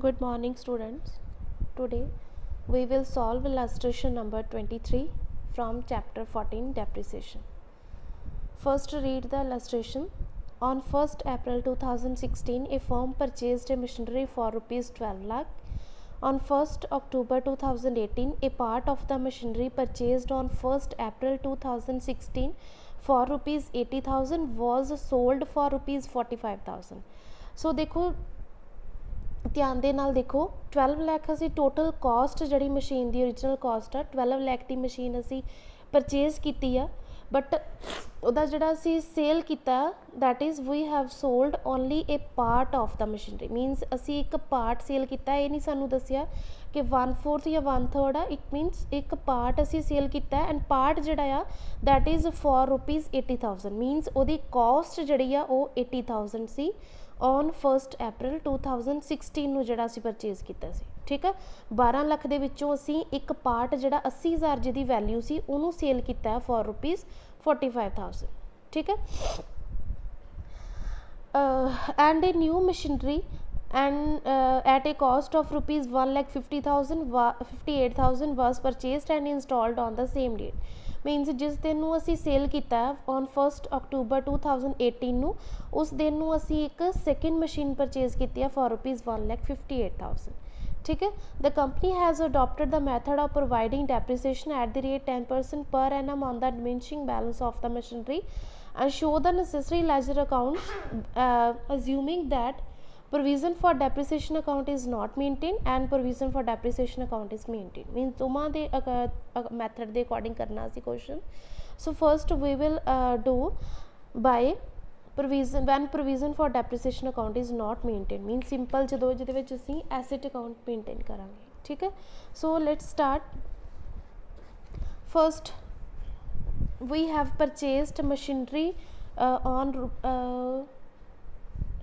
Good morning students. Today we will solve illustration number 23 from chapter 14 depreciation. First read the illustration. On 1st April 2016 a firm purchased a machinery for rupees 12 lakh. On 1st October 2018 a part of the machinery purchased on 1st April 2016 for rupees 80,000 was sold for rupees 45,000. So देखो ध्यान दे नाल देखो 12 लैख असी total cost जी machine की original cost आ 12 लैख की machine असी purchase की आ but वह जोड़ा असी सेल किया that is we have sold only a part of the machinery means असी एक पार्ट सेल किया ये नहीं सानू दसिया कि 1/4 या 1/3 आ इट मीनस एक पार्ट असी सेल किया एंड पार्ट जोड़ा आ that is for rupees 80,000 means वो कॉस्ट जी आ वो 80,000 सी ऑन 1st April 2016 ਨੂੰ ਜਿਹੜਾ ਅਸੀਂ ਪਰਚੇਜ਼ ਕੀਤਾ ਸੀ ਠੀਕ ਆ 12 ਲੱਖ ਦੇ ਵਿੱਚੋਂ ਅਸੀਂ ਇੱਕ ਪਾਰਟ ਜਿਹੜਾ 80,000 ਜਿਹਦੀ ਵੈਲਿਊ ਸੀ ਉਹਨੂੰ ਸੇਲ ਕੀਤਾ ਹੈ ਫॉर रुपीज़ 45,000 ਠੀਕ ਹੈ and a new machinery and at a cost of rupees 1,58,000 was purchased and installed on the same date means जिस दिन असी सेल किया ऑन 1st October 2018 उस दिन असी एक सैकेंड मशीन परचेज की फॉर रुपीज़ 1,58,000 ठीक है the company has adopted the method of providing depreciation at the rate 10% per annum on the diminishing balance of the machinery and show the necessary ledger accounts assuming that provision for depreciation account is not maintained and provision for depreciation account is maintained means दोवां दे method दे according करना सी question. So first we will do by provision when provision for depreciation account is not maintained means simple जदों जिहदे विच असीं asset account maintain करांगे ठीक है. So let's start. First we have purchased machinery on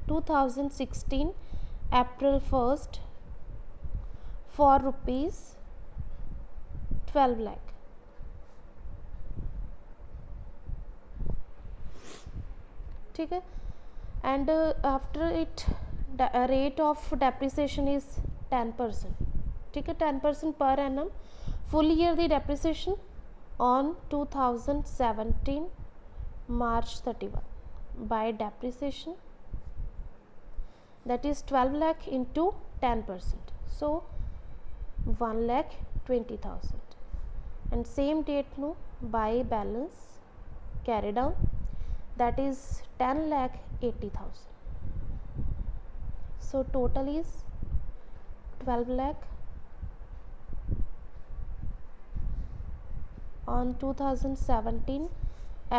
2016 April 1st for rupees 12 lakh ठीक है and after it the rate of depreciation is 10% ठीक है 10% per annum full year the depreciation on 2017 March 31 by depreciation that is 12 lakh into 10% so 1,20,000 and same date no by balance carry down that is 10,80,000 so total is 12 lakh on 2017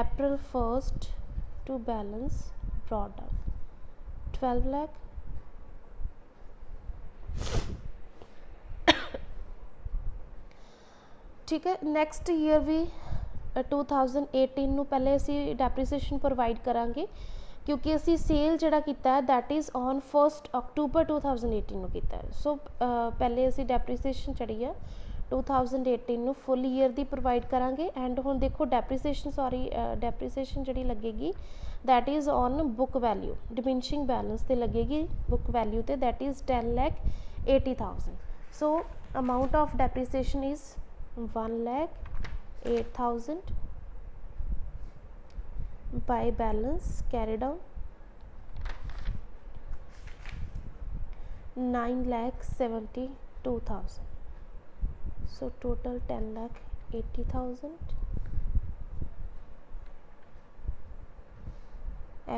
April 1st to balance brought down 12 lakh ठीक है. Next year भी 2018 ਨੂੰ पहले असी डेप्रीसीएशन provide करांगे क्योंकि असी cell जिहड़ा कीता है that is on 1st October 2018 ਨੂੰ कीता है सो पहले असी डेप्रीसीएशन जिहड़ी है 2018 ਨੂੰ फुल ईयर दी प्रोवाइड करांगे एंड हुण देखो डेप्रीसीएशन जिहड़ी लगेगी that is on book value diminishing balance ते लगेगी बुक वैल्यू ते that is 10,80,000 so amount of depreciation is 1,08,000 by balance carry down 9,72,000 so total 10,80,000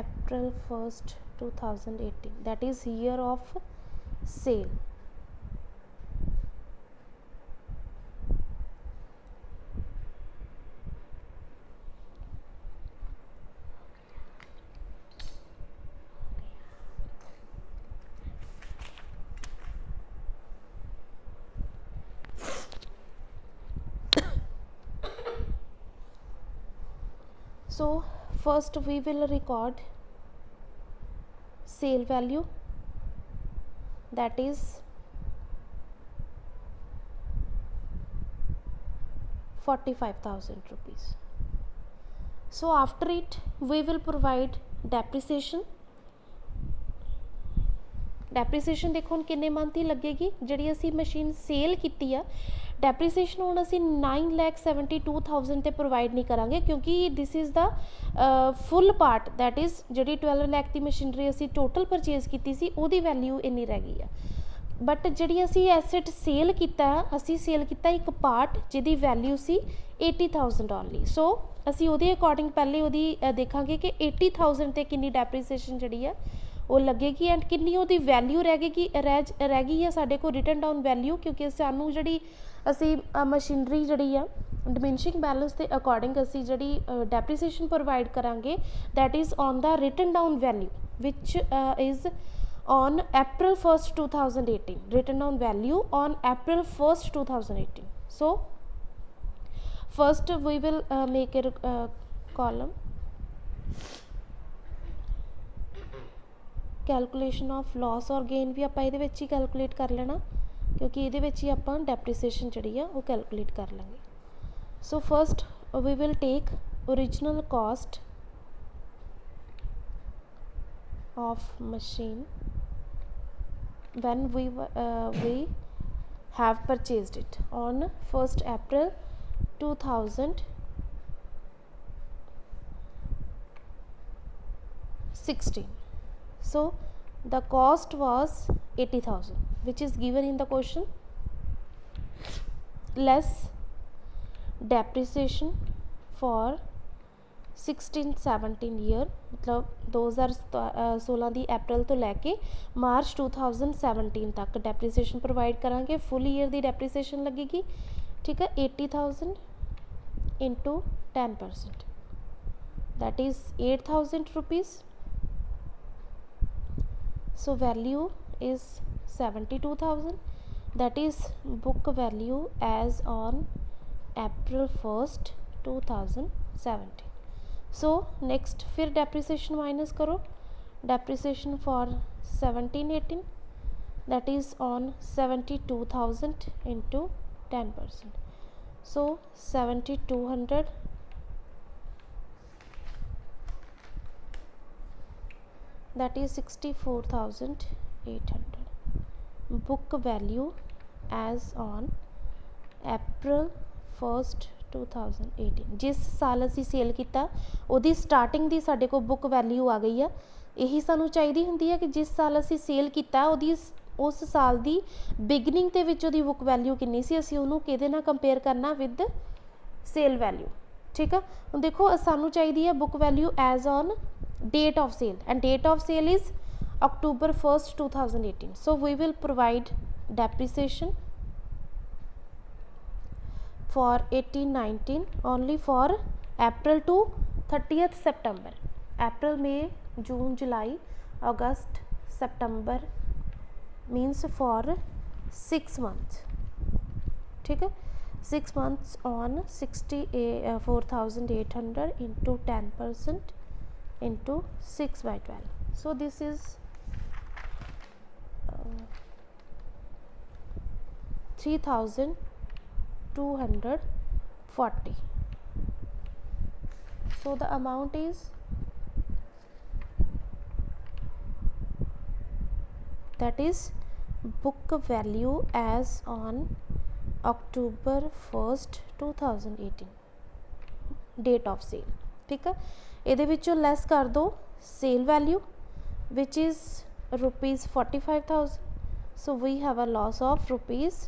April 1st 2018 that is year of sale. So first we will record sale value that is 45,000 rupees. So after it we will provide depreciation डेप्रीसीएशन देखो हुण किन्ने month ही लगेगी जिहड़ी असी machine cell कीती आ डेप्रीसीएशन हुण असी 9,72,000 ते प्रोवाइड नहीं करांगे क्योंकि this is the full part that is जिहड़ी 12 लाख की मशीनरी असी टोटल परचेज कीती सी उहदी वैल्यू इन्नी रह गई है। बट जिहड़ी असी एसेट सेल कीता असी सेल कीता एक पार्ट जिहदी वैल्यू सी 80,000 ओनली। सो असी उहदे अकॉर्डिंग पहले उहदी देखांगे कि 80,000 ते किन्नी डेप्रीसीएशन जिहड़ी है वो लगेगी एंड किन्नी उहदी वैल्यू रह गई है साडे कोल रिटन डाउन वैल्यू क्योंकि सानू जिहड़ी असी मशीनरी जिहड़ी है डिमिनिशिंग बैलेंस के अकॉर्डिंग असी जिहड़ी डेप्रीसीएशन प्रोवाइड करांगे that is on the written down value which is on April 1st 2018 written down value on April 1st 2018. So first we will make a column calculation of loss और gain भी आप ये calculate कर लेना क्योंकि ये आप डेप्रीसीएशन जी है वो कैलकुलेट कर लेंगे। So first we will take original cost of machine when we have purchased it on 1st April 2016. So the cost was 80,000 which is given in the question less depreciation for 16-17 year मतलब 2016 की अप्रैल तो लैके मार्च 2017 तक depreciation provide करांगे। Full year की depreciation लगेगी ठीक है 80,000 into 10% that is 8,000 rupees. So value is 72,000 that is book value as on April 1st 2017। So next फिर डेप्रीसीएशन माइनस करो depreciation for 17-18 that is on 72,000 into 10%। So 7,200 that is 64,800 book value as on April 1st 2018। जिस साल असी sale किया उहदी starting की साडे को book value आ गई है। यही सानू चाहिदी हुंदी है कि जिस साल असी सेल किया उहदी उस साल की बिगनिंग के विच उहदी बुक वैल्यू किन्नी सी असी उहनूं किहदे नाल कंपेयर करना विद सेल वैल्यू ठीक है। हुण देखो सानू चाहिदी है book value as on date of sale and date of sale is October 1st 2018। So we will provide depreciation for 18-19 only for April to 30th September। April, May, June, July, August, September means for 6 months ठीक है 6 months on 64,800 into 10% into 6/12। So this is 3,240। So the amount is that is book value as on October 1st 2018 date of sale ठीक है। ਇਹਦੇ ਵਿੱਚੋਂ less ਕਰ ਦੋ sale value which is rupees 45,000। so we have a loss of rupees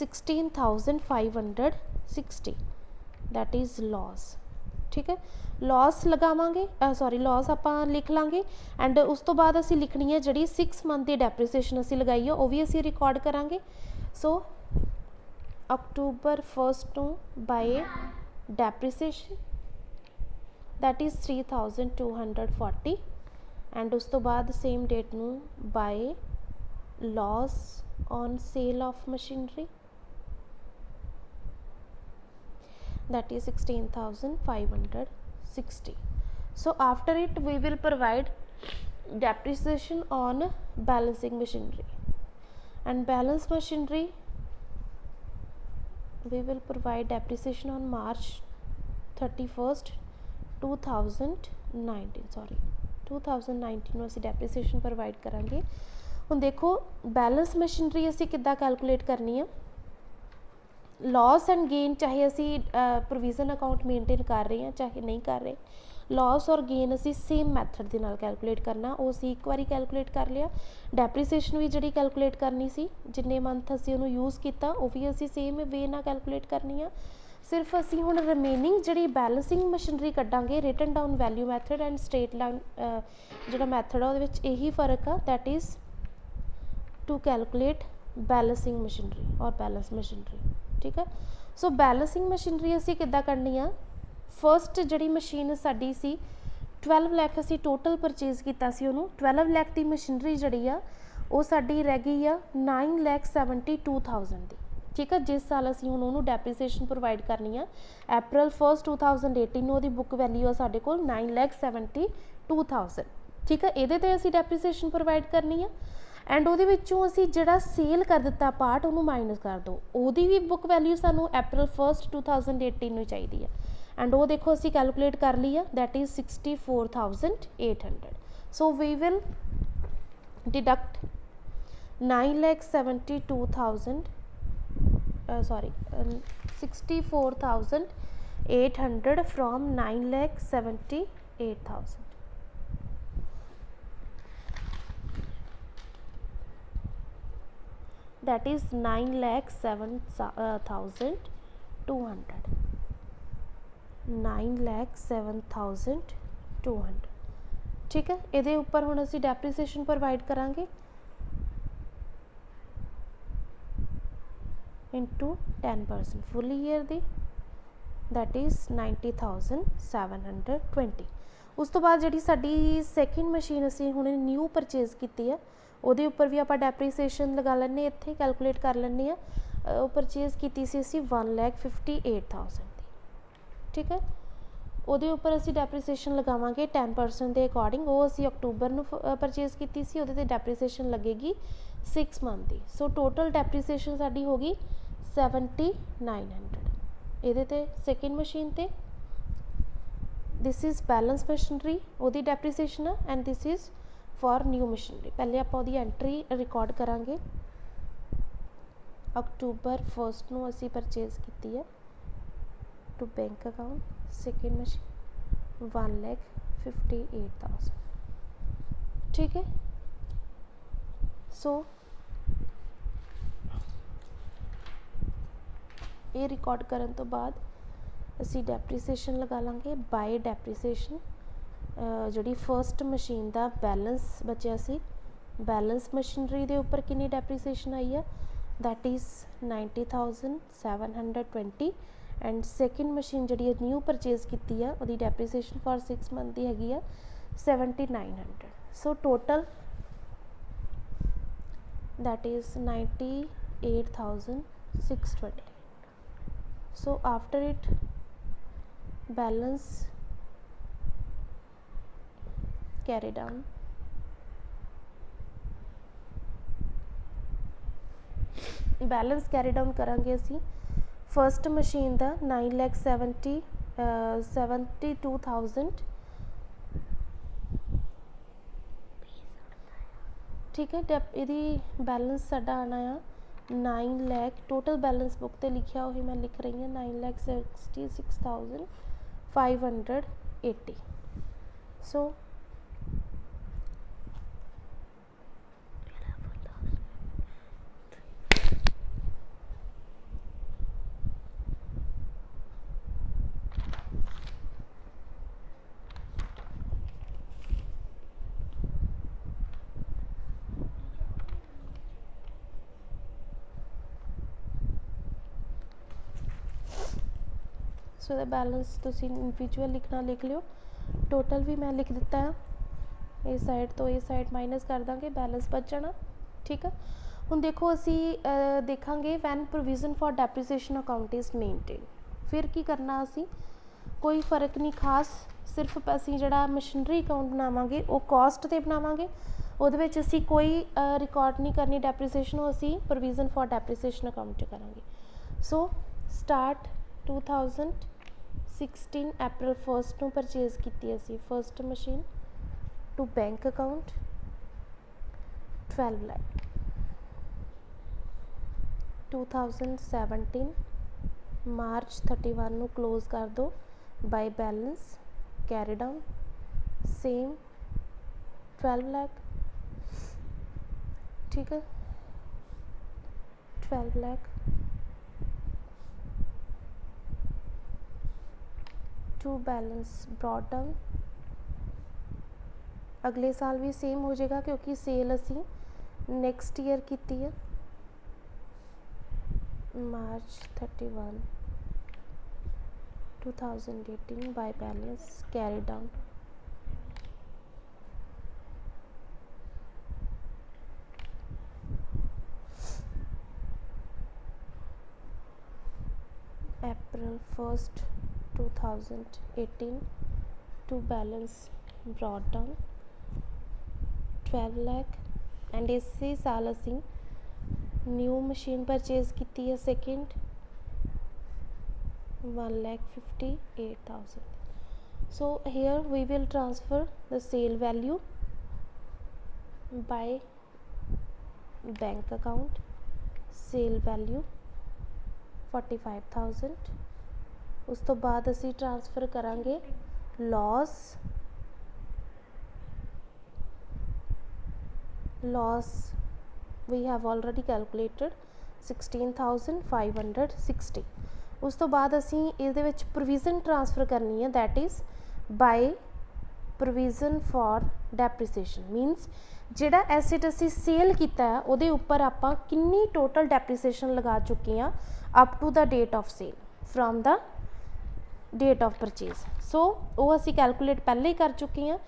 16,560 that is loss ठीक है। Loss लगावांगे sorry loss आपां लिख लांगे एंड उस तो बाद असी लिखनी है जिहड़ी 6 मंथ की डेप्रीसीएशन असी लगाई है वो भी असी रिकॉर्ड करांगे। सो October 1st to by depreciation that is 3,240 and उस तो बाद सेम डेट नू by loss on sale of machinery that is 16,560। so after it we will provide depreciation on balancing machinery and balance machinery we will provide depreciation on March 31st 2019 sorry 2019 ਨੂੰ ਅਸੀਂ ਡੈਪਰੀਸੀਏਸ਼ਨ provide ਕਰਾਂਗੇ। ਹੁਣ ਦੇਖੋ balance machinery ਅਸੀਂ ਕਿੱਦਾਂ calculate ਕਰਨੀ ਆ। Loss and gain चाहे असी प्रोविजन अकाउंट मेनटेन कर रहे हैं चाहे नहीं कर रहे, लॉस और गेन असी सेम मैथड के नाल कैलकुलेट करना, वो असी एक बारी कैलकुलेट कर लिया। डेप्रीसीएशन भी जी कैलकुलेट करनी सी, जिन्ने मंथ असी उन्होंने यूज़ किया वो भी असी सेम वे ना कैलकुलेट करनी है। सिर्फ असी हुण रिमेनिंग जी बैलेंसिंग मशीनरी कड्डांगे written down value method and straight line जो मैथड है वो यही फर्क आ, that is to calculate balancing machinery और बैलेंस मशीनरी। ठीक है, सो बैलेंसिंग मशीनरी असी किद्दां करनी आ। फस्ट जी मशीन साडी सी 12 लाख असी टोटल परचेज किया सी, उन्होंने 12 लाख की मशीनरी जी आ वो साडी रह गई आ 9,72,000 की। ठीक है, जिस साल असी हुण उन्होंने डेप्रीसीएशन प्रोवाइड करनी आ अप्रैल 1 2018 वो बुक वैल्यू आ साडे कोल 9,72,000। ठीक है, ये असी डेप्रीसीएशन प्रोवाइड करनी आ एंड वो असी जड़ा सेल कर दिता पार्ट उन्होंने माइनस कर दो, वो भी बुक वैल्यू सानू अप्रैल 1 2018 में चाहिए है एंड वो देखो असी कैलकुलेट कर ली है, that is 64,800। So we will deduct 9,72,000 sorry 64,800 from 9,78,000। that is 9,07,200 9,07,200। ठीक है, ये उपर हुण असी डेप्रीसीएशन प्रोवाइड करांगे into 10% full year the, that is 90,720। उस तो बाद जी साडी सैकेंड मशीन असी हुण न्यू परचेज की है, ਉਹਦੇ ਉੱਪਰ भी आप डेप्रीसीएशन लगा लें, इत्थे कैलकुलेट कर लें। वो परचेज की असी 1,58,000 की। ठीक है, ਉਹਦੇ ਉੱਪਰ ਅਸੀਂ डेप्रीसीएशन लगावांगे 10% के अकॉर्डिंग। वो असी अक्टूबर में परचेज की सी, ਉਹਦੇ ते डेप्रीसीएशन लगेगी 6 मंथ की। सो टोटल डेप्रीसीएशन साडी होगी 7,900। ਇਹਦੇ ते सैकेंड मशीन ते दिस इज़ बैलेंस मशीनरी ਉਹਦੀ डेप्रीसीएशन है and this is for new machinery. पहले आप एंट्री रिकॉर्ड करांगे, अक्टूबर 1 नूं असी परचेज की है to bank account, second machine 1,58,000। ठीक है, सो ये रिकॉर्ड करने तो बाद असी डेप्रीसीएशन लगा लांगे बाय डेप्रीसीएशन। जी फस्ट मशीन का बैलेंस बचा सी, बैलेंस मशीनरी के उपर कितनी डेप्रीसीएशन आई है, that is 90,720 and second machine जी न्यू परचेज की है वो डेप्रीसीएशन फॉर 6 मंथ की हैगी है 7,900। So total that is 98,620। So after it balance carry down, balance carry down करांगे असी फस्ट मशीन का 9,72,000। ठीक है, यदि बैलेंस साडा आना आ 9 लाख, टोटल बैलेंस बुक ते लिखा वही मैं लिख रही हूँ 9,66,580। सो सो द बैलेंस तुसी इंडिविजुअल लिखना लिख लियो, टोटल भी मैं लिख दिता है, इस साइड तो इस साइड माइनस कर देंगे, बैलेंस बच जाना। ठीक है, हुण देखो असी देखांगे when provision for depreciation account is maintain. फिर की करना असी कोई फर्क नहीं खास, सिर्फ असी जिहड़ा मशीनरी अकाउंट बनावांगे वो कॉस्ट ते बनावांगे, ਉਹਦੇ ਵਿੱਚ ਅਸੀਂ कोई रिकॉर्ड नहीं करनी डेप्रीसीएशन, वो असी प्रोविजन फॉर डेप्रीसीएशन अकाउंट करांगे। सो स्टार्ट 2000 16 April 1st ਨੂੰ ਪਰਚੇਜ਼ ਕੀਤੀ ਅਸੀਂ first machine to bank account 12 lakh 2017 March 31 ਨੂੰ ਕਲੋਜ਼ ਕਰ ਦੋ by balance carry down same 12 lakh ठीक है 12 lakh to balance brought down अगले साल भी सेम हो जाएगा क्योंकि सेल असी नैक्सट ईयर की है March 31 2018 by balance carry down April 1st 2018 to balance brought down 12 lakh and इसी साल असी न्यू मशीन परचेज की है second 1,58,000. So here we will transfer the sale value by bank account sale value 45,000. उस तो बाद असी ट्रांसफर करांगे loss we have already calculated 16,560. उस तो बाद असी इहदे विच प्रोविजन ट्रांसफर करनी है that is by provision for depreciation means जिहड़ा एसेट असी सेल कीता है उहदे उपर आपां किन्नी टोटल डेप्रीसीएशन लगा चुके हैं up to the date of sale from the date of purchase. So वो असी कैलकुलेट पहले ही कर चुके हैं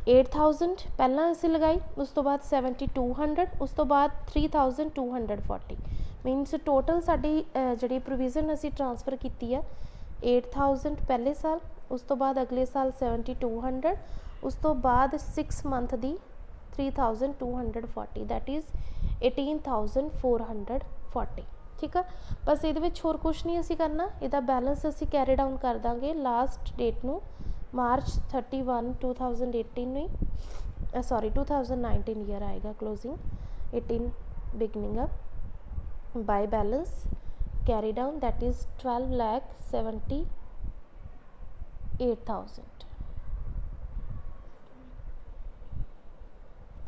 8,000 पहला असी लगाई उस तो बाद 7,200 उस तो बाद 3,240 मीनस टोटल साडी जिहड़ी प्रोविजन असी ट्रांसफर की है 8,000 पहले साल उस तो बाद अगले साल 7,200 उस तो बाद 6 मंथ दी 3,240 दैट इज़ 18,440. ठीक है बस ये होर कुछ नहीं असी करना इहदा बैलेंस असी कैरी डाउन कर देंगे लास्ट डेट नू March 31 2018 में सॉरी 2019 ईयर आएगा closing 18 beginning up by balance carry down that is 12,78,000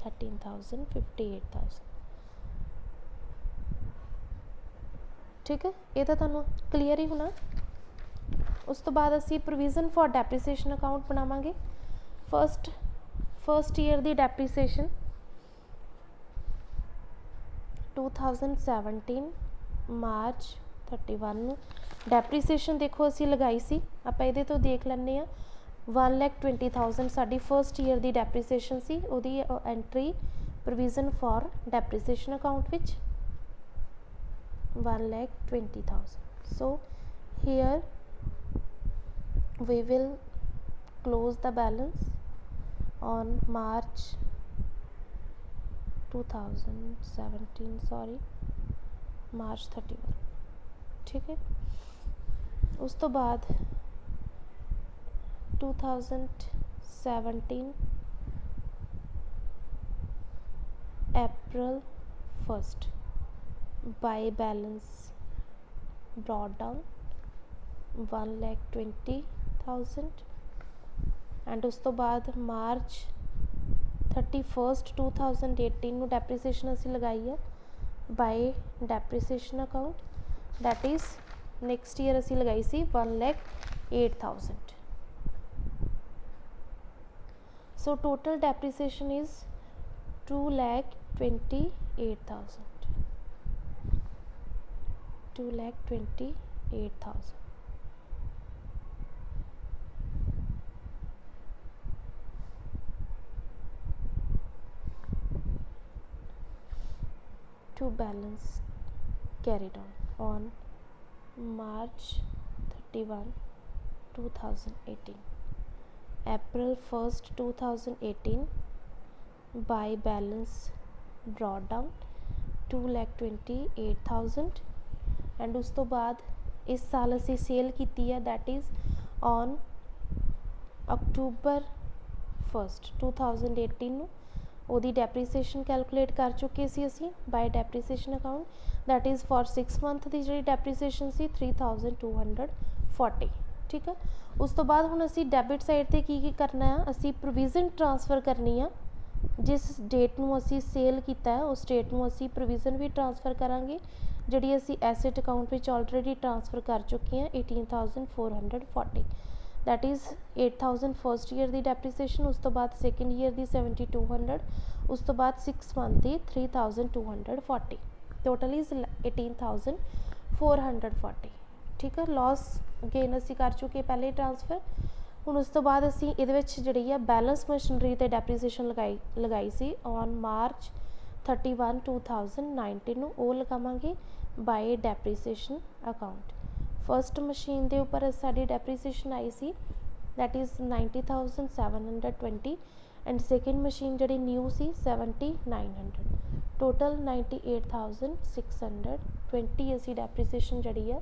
13,58,000. ठीक है ये तो तुहानू क्लीयर ही होना. उस तो बाद असी प्रोविजन फॉर डेप्रीसीएशन अकाउंट बनावांगे फर्स्ट ईयर दी डेप्रीसीएशन 2017 March 31 डेप्रीसीएशन देखो असी लगाई सी आप ये तो देख लैंने 1,20,000 साडी फर्स्ट ईयर दी डेप्रीसीएशन सी उहदी entry provision for depreciation account विच 1,20,000. So here we will close the balance on March 2017 sorry March 31. ठीक है उस तो बाद 2017 April 1st by balance brought down 1,20,000 and उस तो बाद March 31st 2018 में डेप्रीसीएशन असी लगाई है by depreciation account that is next year असी लगाई सी 1,08,000. So total depreciation is 2,28,000. 2,28,000. To balance carried on March 31 2018 April 1st 2018 by balance brought down 2,28,000 and उस तो बाद इस साल असी सेल की है दैट इज़ ऑन अक्टूबर 1 2018 ਨੂੰ ਉਹਦੀ ਡੈਪਰੀਸੀਏਸ਼ਨ ਕੈਲਕੂਲੇਟ ਕਰ ਚੁੱਕੇ ਸੀ ਅਸੀਂ by depreciation account that is for 6 month ਦੀ ਜਿਹੜੀ ਡੈਪਰੀਸੀਏਸ਼ਨ ਸੀ 3240 ਠੀਕ ਹੈ। ਉਸ ਤੋਂ ਬਾਅਦ ਹੁਣ ਅਸੀਂ ਡੈਬਿਟ ਸਾਈਡ ਤੇ ਕੀ ਕਰਨਾ ਆ, ਅਸੀਂ ਪ੍ਰੋਵੀਜ਼ਨ ਟ੍ਰਾਂਸਫਰ ਕਰਨੀ ਆ। ਜਿਸ ਡੇਟ ਨੂੰ ਅਸੀਂ ਸੇਲ ਕੀਤਾ ਹੈ ਉਸ ਡੇਟ ਨੂੰ ਅਸੀਂ ਪ੍ਰੋਵੀਜ਼ਨ ਵੀ ਟ੍ਰਾਂਸਫਰ ਕਰਾਂਗੇ ਜਿਹੜੀ ਅਸੀਂ ਐਸੈਟ ਅਕਾਊਂਟ ਵਿੱਚ ਆਲਰੇਡੀ ਟ੍ਰਾਂਸਫਰ ਕਰ ਚੁੱਕੇ ਹਾਂ 18440 that is 8000 फर्स्ट ईयर ਦੀ ਡੈਪਰੀਸੀਏਸ਼ਨ, ਉਸ ਤੋਂ ਬਾਅਦ ਸੈਕੰਡ ਈयर ਦੀ 7200, ਉਸ ਤੋਂ ਬਾਅਦ 6 ਮੰਥ ਦੀ 3240 ਟੋਟਲ ਇਜ਼ 18440 ਠੀਕ ਹੈ। ਲॉस ਗੇਨ ਅਸੀਂ ਕਰ ਚੁੱਕੇ ਪਹਿਲੇ ਟ੍ਰਾਂਸਫਰ। ਹੁਣ ਉਸ ਤੋਂ ਬਾਅਦ ਅਸੀਂ ਇਹਦੇ ਵਿੱਚ ਜਿਹੜੀ ਆ ਬੈਲੈਂਸ ਮਸ਼ੀਨਰੀ ਤੇ ਡੈਪਰੀਸੀਏਸ਼ਨ ਲਗਾਈ ਸੀ ਔਨ ਮਾਰਚ 31 2019 ਨੂੰ, ਉਹ ਲਗਾਵਾਂਗੇ by depreciation account. First machine के उपर साड़ी depreciation I see that is 90,720 and second machine जी न्यू सी 7,900 टोटल 98,620 असी डेप्रीसीएशन जी है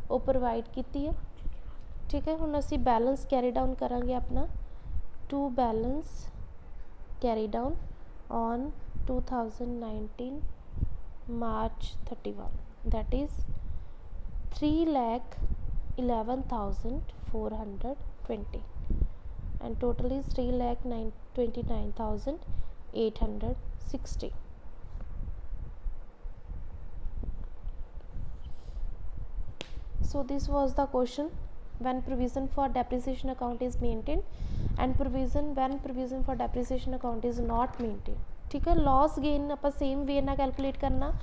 वो प्रोवाइड की है ठीक है। हुण असी बैलेंस कैरी डाउन करांगे अपना to balance carry down on 2019 March 31 that is 3,11,420 and total is 3,29,860. So this was the question when provision for depreciation account is maintained and when provision for depreciation account is not maintained ठीक है। Loss gain आप same way ना calculate करना,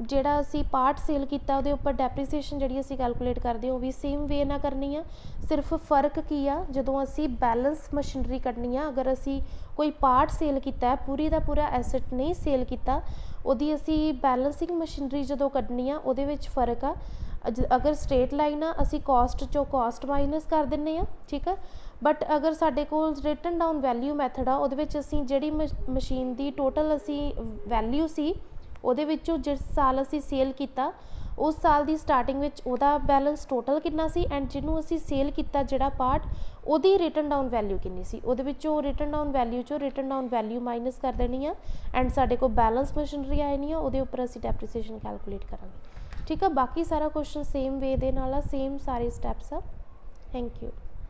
ਜਿਹੜਾ ਅਸੀਂ part sale ਕੀਤਾ ਉਹਦੇ ਉੱਪਰ ਡੈਪਰੀਸੀਏਸ਼ਨ ਜਿਹੜੀ ਅਸੀਂ ਕੈਲਕੂਲੇਟ ਕਰਦੇ ਉਹ ਵੀ ਸੇਮ ਵੇ ਨਾਲ ਕਰਨੀ ਆ। ਸਿਰਫ ਫ਼ਰਕ ਕੀ ਆ, ਜਦੋਂ ਅਸੀਂ ਬੈਲੈਂਸ ਮਸ਼ੀਨਰੀ ਕੱਢਣੀ ਆ, ਅਗਰ ਅਸੀਂ ਕੋਈ ਪਾਰਟ ਸੇਲ ਕੀਤਾ ਪੂਰੀ ਦਾ ਪੂਰਾ ਐਸੈਟ ਨਹੀਂ ਸੇਲ ਕੀਤਾ, ਉਹਦੀ ਅਸੀਂ ਬੈਲੈਂਸਿੰਗ ਮਸ਼ੀਨਰੀ ਜਦੋਂ ਕੱਢਣੀ ਆ ਉਹਦੇ ਵਿੱਚ ਫ਼ਰਕ ਆ। ਅਗਰ ਸਟ੍ਰੇਟ ਲਾਈਨ ਆ ਅਸੀਂ ਕੋਸਟ ਚੋਂ ਕੋਸਟ ਮਾਈਨਸ ਕਰ ਦਿੰਦੇ ਆ ਠੀਕ ਆ। ਬਟ ਅਗਰ ਸਾਡੇ ਕੋਲ ਰਿਟਨ ਡਾਊਨ ਵੈਲਿਊ ਮੈਥਡ ਆ ਉਹਦੇ ਵਿੱਚ ਅਸੀਂ ਜਿਹੜੀ ਮਸ਼ੀਨ ਦੀ ਟੋਟਲ ਅਸੀਂ ਵੈਲਿਊ ਸੀ ਉਹਦੇ ਵਿੱਚੋਂ ਜਿਸ ਸਾਲ ਅਸੀਂ ਸੇਲ ਕੀਤਾ ਉਸ ਸਾਲ ਦੀ ਸਟਾਰਟਿੰਗ ਵਿੱਚ ਉਹਦਾ ਬੈਲੈਂਸ ਟੋਟਲ ਕਿੰਨਾ ਸੀ ਐਂਡ ਜਿਹਨੂੰ ਅਸੀਂ ਸੇਲ ਕੀਤਾ ਜਿਹੜਾ ਪਾਰਟ ਉਹਦੀ ਰਿਟਨ ਡਾਊਨ ਵੈਲਿਊ ਕਿੰਨੀ ਸੀ, ਉਹਦੇ ਵਿੱਚੋਂ ਰਿਟਨ ਡਾਊਨ ਵੈਲਿਊ ਚੋਂ ਰਿਟਨ ਡਾਊਨ ਵੈਲਿਊ ਮਾਈਨਸ ਕਰ ਦੇਣੀ ਆ ਐਂਡ ਸਾਡੇ ਕੋਲ ਬੈਲੈਂਸ ਮਸ਼ੀਨਰੀ ਆਈ ਨਹੀਂ ਆ, ਉਹਦੇ ਉੱਪਰ ਅਸੀਂ ਡੈਪਰੀਸੀਏਸ਼ਨ ਕੈਲਕੂਲੇਟ ਕਰਾਂਗੇ ਠੀਕ ਆ। ਬਾਕੀ ਸਾਰਾ ਕੁਐਸਚਨ ਸੇਮ ਵੇ ਦੇ ਨਾਲ ਆ, ਸੇਮ ਸਾਰੇ ਸਟੈਪਸ ਆ। Thank you.